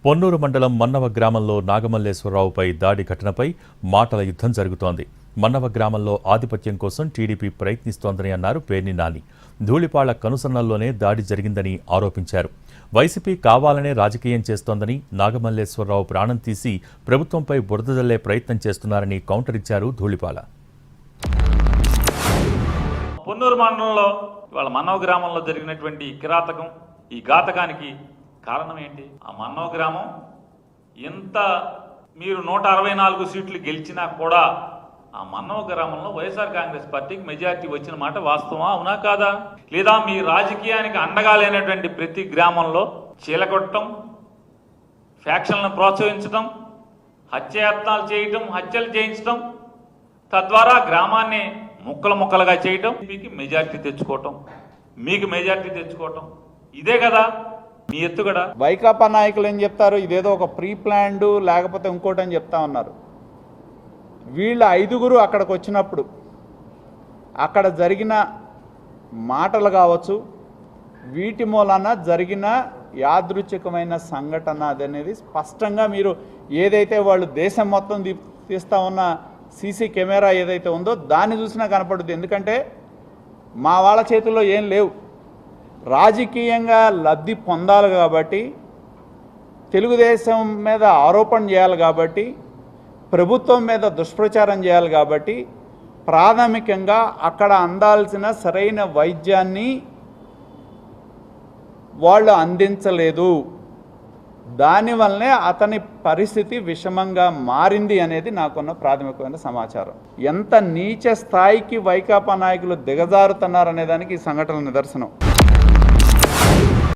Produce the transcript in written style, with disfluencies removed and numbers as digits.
పొన్నూరు మండలం మన్నవ గ్రామంలో నాగమల్లేశ్వరరావుపై దాడి ఘటనపై మాటల యుద్ధం జరుగుతోంది. మన్నవ గ్రామంలో ఆధిపత్యం కోసం టీడీపీ ప్రయత్నిస్తోందని అన్నారు పేర్ని నాని. ధూళిపాళ్ల కనుసన్నల్లోనే దాడి జరిగిందని ఆరోపించారు. వైసీపీ కావాలనే రాజకీయం చేస్తోందని, నాగమల్లేశ్వరరావు ప్రాణం తీసి ప్రభుత్వంపై బురద జల్లే ప్రయత్నం చేస్తున్నారని కౌంటర్ ఇచ్చారు ధూళిపాల. పొన్నూరు మండలంలో ఇవాళ మన్నవ గ్రామంలో జరిగినటువంటి కిరాతకం, ఈ ఘాతకానికి కారణం ఏంటి? ఆ మన్నవ గ్రామం ఎంత మీరు 164 సీట్లు గెలిచినా కూడా ఆ మన్నవ గ్రామంలో వైఎస్ఆర్ కాంగ్రెస్ పార్టీకి మెజారిటీ వచ్చిన మాట వాస్తవమా, అవునా కాదా? లేదా మీ రాజకీయానికి అండగా లేనటువంటి ప్రతి గ్రామంలో చీలగొట్టడం, ఫ్యాక్షన్లను ప్రోత్సహించడం, హత్యాయత్నాలు చేయటం, హత్యలు చేయించడం, తద్వారా గ్రామాన్ని ముక్కలు ముక్కలుగా చేయటం, మీకు మెజారిటీ తెచ్చుకోవటం ఇదే కదా మీ ఎత్తుగడ. వైకాపా నాయకులు ఏం చెప్తారు? ఇదేదో ఒక ప్రీ ప్లాన్డ్ లేకపోతే ఇంకోటి అని చెప్తా ఉన్నారు. వీళ్ళ 5గురు అక్కడికి వచ్చినప్పుడు అక్కడ జరిగిన మాటలు కావచ్చు, వీటి మూలాన జరిగిన యాదృచ్ఛికమైన సంఘటన అదనేది స్పష్టంగా మీరు ఏదైతే వాళ్ళు దేశం మొత్తం తీస్తూ ఉన్న సీసీ కెమెరా ఏదైతే ఉందో దాన్ని చూసినా కనపడుతుంది. ఎందుకంటే మా వాళ్ళ చేతుల్లో ఏం లేవు. రాజకీయంగా లబ్ధి పొందాలి కాబట్టి, తెలుగుదేశం మీద ఆరోపణ చేయాలి కాబట్టి, ప్రభుత్వం మీద దుష్ప్రచారం చేయాలి కాబట్టి ప్రాథమికంగా అక్కడ అందాల్సిన సరైన వైద్యాన్ని వాళ్ళు అందించలేదు. దానివల్లనే అతని పరిస్థితి విషమంగా మారింది అనేది నాకున్న ప్రాథమికమైన సమాచారం. ఎంత నీచ స్థాయికి వైకాపా నాయకులు దిగజారుతున్నారనే దానికి ఈ సంఘటనల నిదర్శనం.